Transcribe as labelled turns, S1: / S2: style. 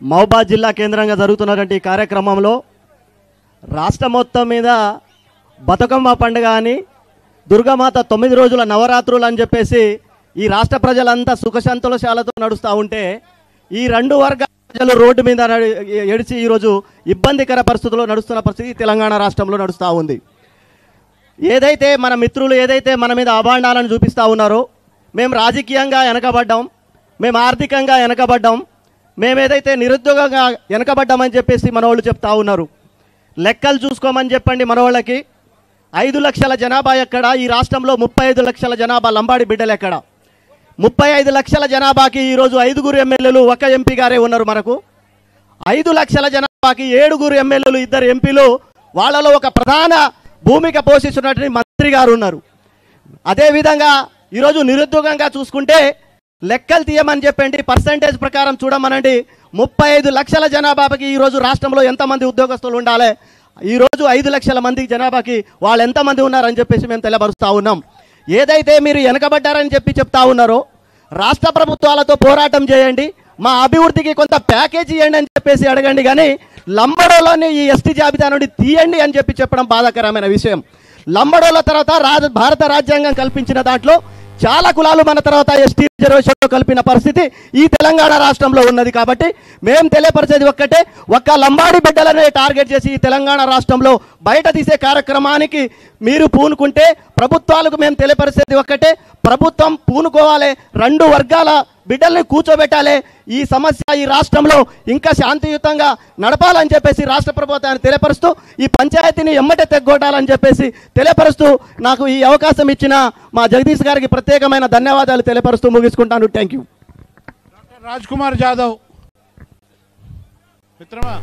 S1: మహబూబాద్ జిల్లా కేంద్రంగా జరుగుతున్నటువంటి ఈ కార్యక్రమంలో రాష్ట్రం మొత్తం మీద బతుకమ్మ పండుగ అని దుర్గామాత 9 రోజుల నవరాత్రులు అని చెప్పేసి ఈ రాష్ట్ర ప్రజలంతా సుఖశాంతులశాలతో నడుస్తూ ఉంటే ఈ రెండు వర్గాల ప్రజలు రోడ్డు మీద ఎడిచి ఈరోజు ఇబ్బందికర పరిస్థితుల్లో నడుస్తున్న పరిస్థితి తెలంగాణ రాష్ట్రంలో నడుస్తూ ఉంది. ఏదైతే మన మిత్రులు ఏదైతే మన మీద అభాండాలను చూపిస్తూ ఉన్నారో, మేము రాజకీయంగా వెనకబడ్డాం, మేము ఆర్థికంగా వెనకబడ్డాం, మేమేదైతే నిరుద్యోగంగా వెనకబడ్డామని చెప్పేసి మనవాళ్ళు చెప్తా ఉన్నారు. లెక్కలు చూసుకోమని చెప్పండి మనవాళ్ళకి. 5 లక్షల జనాభా ఎక్కడ? ఈ రాష్ట్రంలో 35 లక్షల జనాభా లంబాడి బిడ్డలు ఎక్కడ? 35 లక్షల జనాభాకి ఈరోజు 5 ఎమ్మెల్యేలు, 1 ఎంపీ గారే ఉన్నారు మనకు. 5 లక్షల జనాభాకి 7 ఎమ్మెల్యేలు, 2 ఎంపీలు, వాళ్ళలో ఒక ప్రధాన భూమిక పోషిస్తున్నటువంటి మంత్రి గారు ఉన్నారు. అదేవిధంగా ఈరోజు నిరుద్యోగంగా చూసుకుంటే లెక్కలు తీయమని చెప్పండి, పర్సంటేజ్ ప్రకారం చూడమనండి. 35 లక్షల జనాభాకి ఈరోజు రాష్ట్రంలో ఎంతమంది ఉద్యోగస్తులు ఉండాలి? ఈరోజు 5 లక్షల మంది జనాభాకి వాళ్ళు ఎంతమంది ఉన్నారని చెప్పేసి మేము తెలియపరుస్తూ ఉన్నాం. ఏదైతే మీరు వెనకబడ్డారని చెప్తా ఉన్నారో, రాష్ట్ర ప్రభుత్వాలతో పోరాటం చేయండి, మా అభివృద్ధికి కొంత ప్యాకేజీ ఇవ్వండి అని చెప్పేసి అడగండి, కానీ లంబడోలోని ఈ ఎస్టీ జాబితా నుండి తీయండి అని చెప్పడం బాధాకరమైన విషయం. లంబడోల తర్వాత భారత రాజ్యాంగం కల్పించిన దాంట్లో చాలా కులాలు మన తర్వాత ఎస్టీ రిజర్వేషన్లో కలిపిన పరిస్థితి ఈ తెలంగాణ రాష్ట్రంలో ఉన్నది. కాబట్టి మేము తెలియపరిచేది ఒక్కటే, ఒక్క లంబాడి బిడ్డలనే టార్గెట్ చేసి ఈ తెలంగాణ రాష్ట్రంలో బయట తీసే కార్యక్రమానికి మీరు పూనుకుంటే ప్రభుత్వాలకు మేము తెలియపరిచేది ఒక్కటే, ప్రభుత్వం పూనుకోవాలి, 2 వర్గాల బిడ్డల్ని కూర్చోబెట్టాలి, ఈ సమస్య ఈ రాష్ట్రంలో ఇంకా శాంతియుతంగా నడపాలని చెప్పేసి రాష్ట్ర ప్రభుత్వాన్ని తెలియపరుస్తూ ఈ పంచాయతీని ఎమ్మటే తెగ్గొట్టాలని చెప్పేసి తెలియపరుస్తూ నాకు ఈ అవకాశం ఇచ్చిన మా జగదీష్ గారికి ప్రత్యేకమైన ధన్యవాదాలు తెలియపరుస్తూ ముగించుకుంటాను. Thank you.
S2: Doctor Raj Kumar Jadhav మిత్రమా.